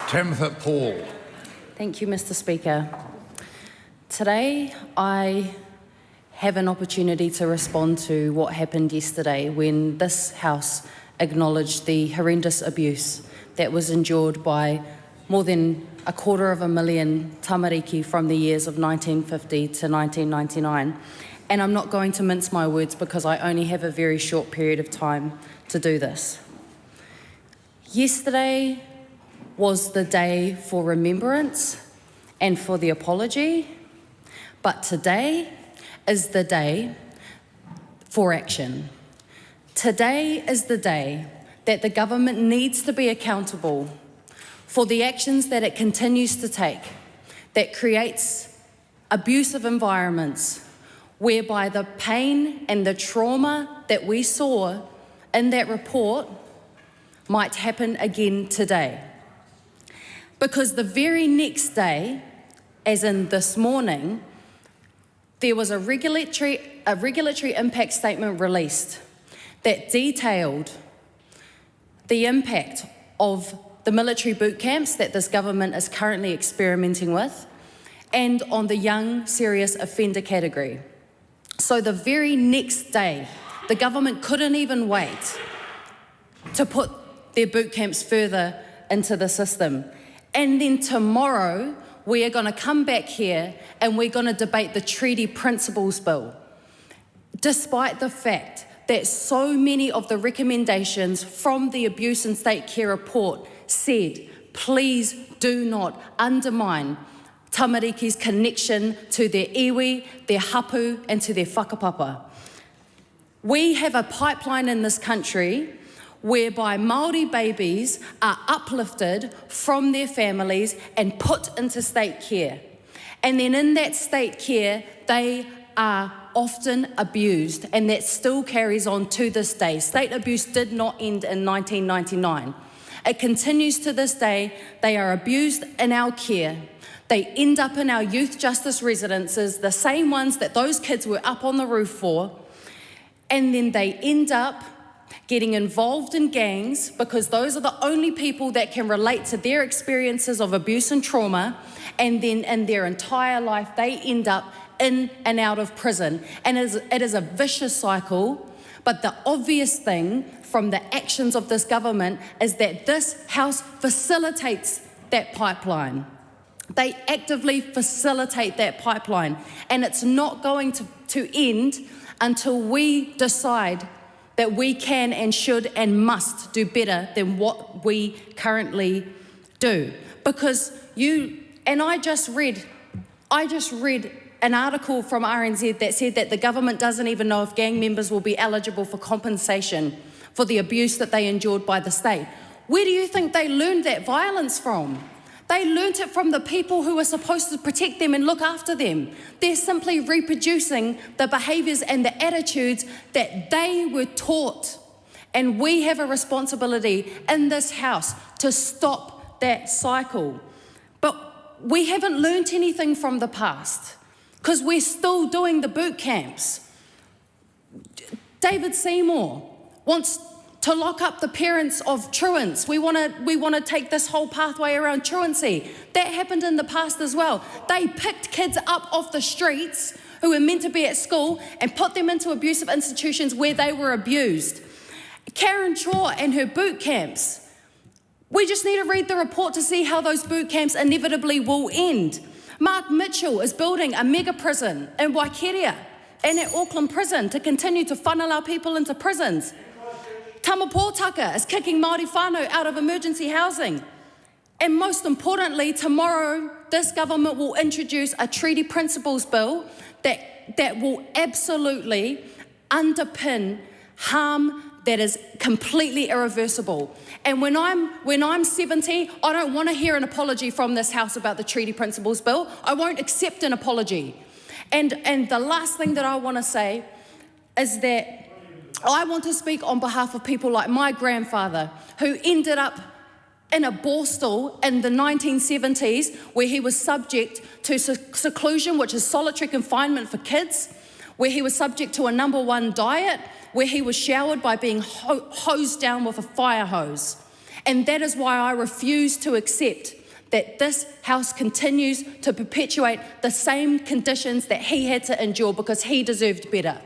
Tamatha Paul. Thank you, Mr. Speaker. Today, I have an opportunity to respond to what happened yesterday when this House acknowledged the horrendous abuse that was endured by more than 250,000 tamariki from the years of 1950 to 1999. And I'm not going to mince my words because I only have a very short period of time to do this. Yesterday was the day for remembrance and for the apology, but today is the day for action. Today is the day that the government needs to be accountable for the actions that it continues to take that creates abusive environments whereby the pain and the trauma that we saw in that report might happen again today. Because the very next day, as in this morning, there was a regulatory impact statement released that detailed the impact of the military boot camps that this government is currently experimenting with and on the young serious offender category. So the very next day, the government couldn't even wait to put their boot camps further into the system. And then tomorrow, we are going to come back here and we're going to debate the Treaty Principles Bill, despite the fact that so many of the recommendations from the Abuse and State Care report said, please do not undermine tamariki's connection to their iwi, their hapu, and to their whakapapa. We have a pipeline in this country whereby Māori babies are uplifted from their families and put into state care. And then in that state care, they are often abused, and that still carries on to this day. State abuse did not end in 1999. It continues to this day. They are abused in our care. They end up in our youth justice residences, the same ones that those kids were up on the roof for, and then they end up getting involved in gangs because those are the only people that can relate to their experiences of abuse and trauma, and then in their entire life they end up in and out of prison. And it is a vicious cycle, but the obvious thing from the actions of this government is that this House facilitates that pipeline. They actively facilitate that pipeline, and it's not going to end until we decide that we can and should and must do better than what we currently do. Because I just read an article from RNZ that said that the government doesn't even know if gang members will be eligible for compensation for the abuse that they endured by the state. Where do you think they learned that violence from? They learnt it from the people who are supposed to protect them and look after them. They're simply reproducing the behaviours and the attitudes that they were taught. And we have a responsibility in this House to stop that cycle. But we haven't learnt anything from the past because we're still doing the boot camps. David Seymour wants to lock up the parents of truants. We want to take this whole pathway around truancy. That happened in the past as well. They picked kids up off the streets who were meant to be at school and put them into abusive institutions where they were abused. Karen Shaw and her boot camps. We just need to read the report to see how those boot camps inevitably will end. Mark Mitchell is building a mega prison in Waikeria and at Auckland Prison to continue to funnel our people into prisons. Tamapōtaka is kicking Māori whānau out of emergency housing. And most importantly, tomorrow, this government will introduce a Treaty Principles Bill that will absolutely underpin harm that is completely irreversible. And when I'm 70, I don't want to hear an apology from this House about the Treaty Principles Bill. I won't accept an apology. And the last thing that I want to say is that I want to speak on behalf of people like my grandfather, who ended up in a borstal in the 1970s where he was subject to seclusion, which is solitary confinement for kids, where he was subject to a #1 diet, where he was showered by being hosed down with a fire hose. And that is why I refuse to accept that this House continues to perpetuate the same conditions that he had to endure because he deserved better.